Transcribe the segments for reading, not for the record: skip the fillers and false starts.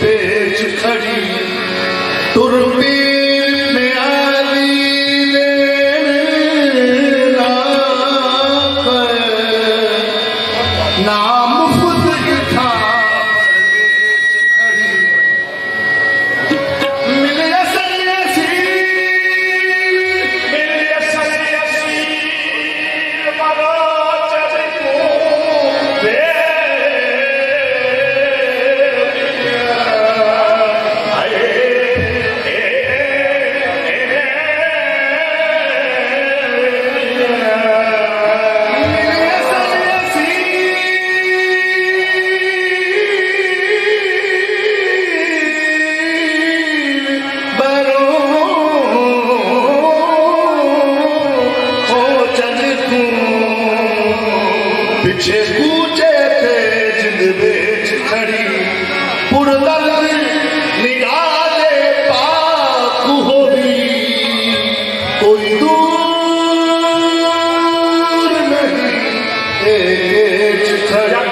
पेच खड़ी तुर पीर में आली लेना नाम खुद था खड़ी मिले पीछे कूचे थे जिंद बेच खड़ी पुरदर्द निगाहे पाक होगी कोई दूर नहीं एक खड़ी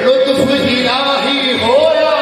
लुत्फ इलाही होया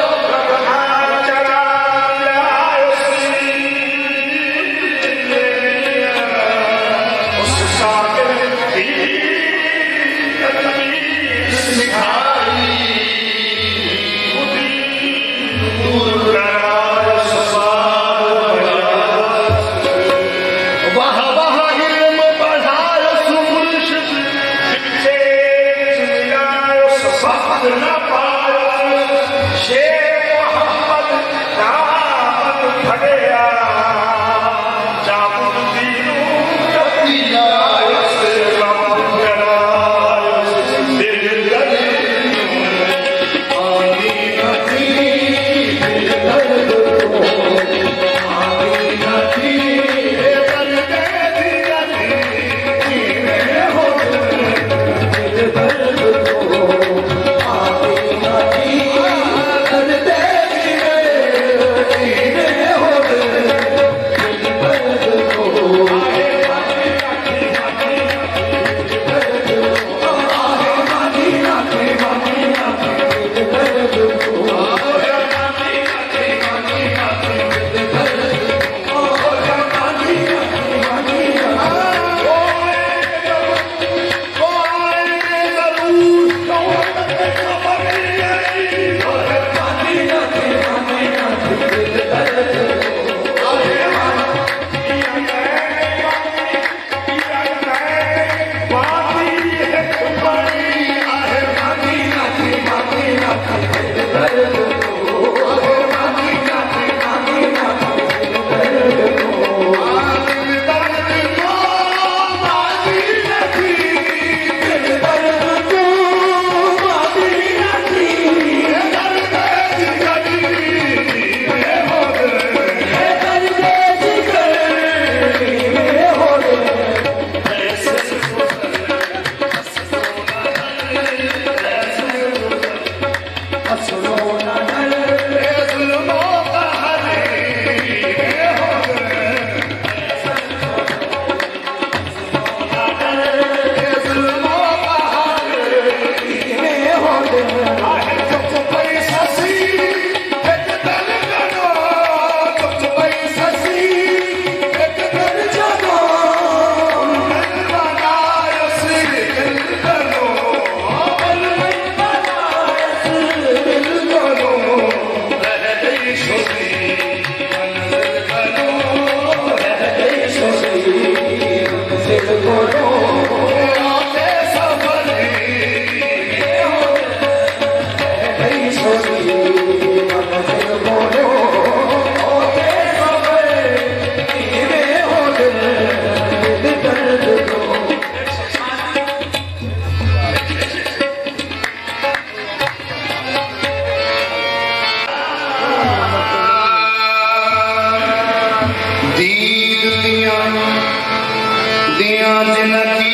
दिया जिनकी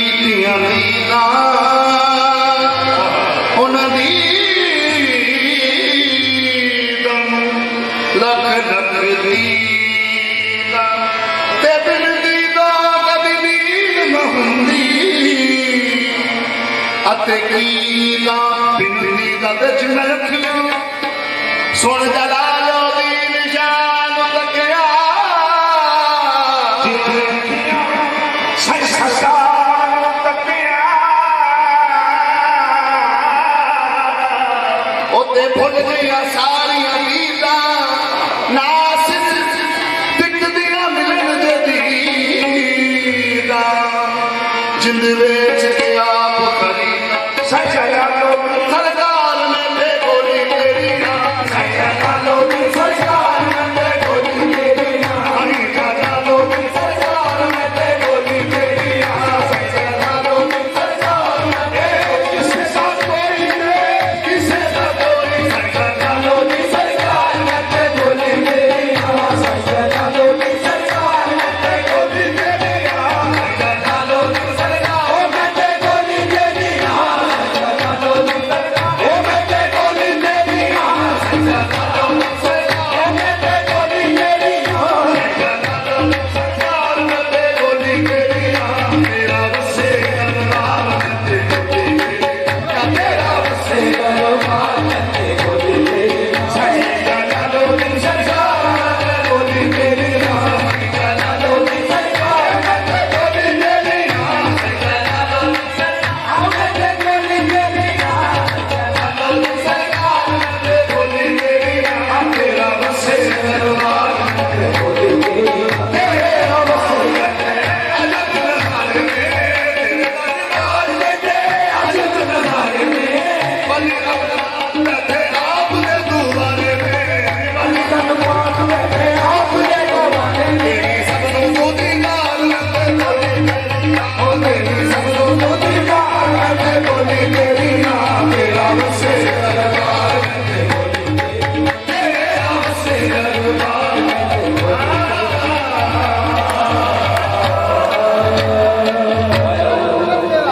ਦੀਆਂ ਨੀਂਦਾਂ ਉਹਨਾਂ ਦੀ ਲੱਖ ਲੱਖ ਦੀਦਾ ਤੇ ਬਿਨ ਦੀਦਾ ਕਦੀ ਨੀਂਦ ਨਾ ਹੁੰਦੀ ਅਤੇ ਕੀਦਾ ਬਿਨ ਦੀਦਾ ਵਿੱਚ ਨਾ ਅੱਖੀਆਂ ਸੁਣ ਜਲਾਲੋ ਦੀ ਨਿਸ਼ਾਨ ਲੱਗਿਆ ਉਹਦੇ ਭੁੱਲ ਗਈਆਂ ਸਾਰੀਆਂ ਨੀਂਦਾਂ ਨਾਸ ਟਿਕਦੀਆਂ ਮਿਲਣ ਦੇ ਦੀਦਾ ਜਿੰਦ ਵਿੱਚ ਆਪ ਖਰੀਦਾ ਸੱਚਾ ਲੋਕ ਸਰਕਾਰ ਨੇ ਤੇ ਗੋਲੀ ਮੇਰੀ ਨਾ ਸੱਚਾ ਲੋਕ ਸਰਕਾਰ ਨੇ ਤੇ ਗੋਲੀ ਮੇਰੀ ਨਾ ਹਰੀ ਦਾ ਲੋਕ ਸਰਕਾਰ ਨੇ ਤੇ ਗੋਲੀ ਮੇਰੀ ਨਾ ਸੱਚਾ ਲੋਕ ਸਰਕਾਰ ਨੇ ਤੇ ਕਿਸੇ ਸਾਥ ਕੋਈ ਨਹੀਂ ਕਿਸੇ ਦਾ ਕੋਈ ਸੱਚਾ ਲੋਕ ਸਰਕਾਰ ਨੇ ਤੇ ਗੋਲੀ ਮੇਰੀ ਨਾ ਸੱਚਾ ਲੋਕ ਸਰਕਾਰ ਨੇ ਤੇ ਗੋਲੀ ਮੇਰੀ ਨਾ ਸੱਚਾ ਲੋਕ ਸਰਕਾਰ ਉਹ ਮੈਂ ਤੇ ਗੋਲੀ ਮੇਰੀ ਨਾ ਸੱਚਾ ਲੋਕ ਸਰਕਾਰ ਉਹ ਮੈਂ ਤੇ ਗੋਲੀ ਮੇਰੀ ਨਾ ਸੱਚਾ ਲੋਕ ਸਰਕਾਰ ਉਹ ਮੈਂ ਤੇ ਗੋਲੀ ਮੇਰੀ ਨਾ ਸੱਚਾ ਲੋਕ ਸਰਕਾਰ ਮੈਂ ਤੇ ਗੋਲੀ ਮੇਰੀ ਨਾ ਤੇਰਾ ਵਸੇ ਅਨਵਾਰ ਤੇ ਗੋਲੀ ਮੇਰੀ ਨਾ ਤੇਰਾ ਵਸੇ ਅਨਵਾਰ ਤੇ ਗੋਲੀ ਮੇਰੀ ਨਾ ਸੱਚਾ ਲੋਕ ਸਰਕਾਰ ਮੈਂ ਤੇ ਗੋਲੀ ਮੇਰੀ ਨਾ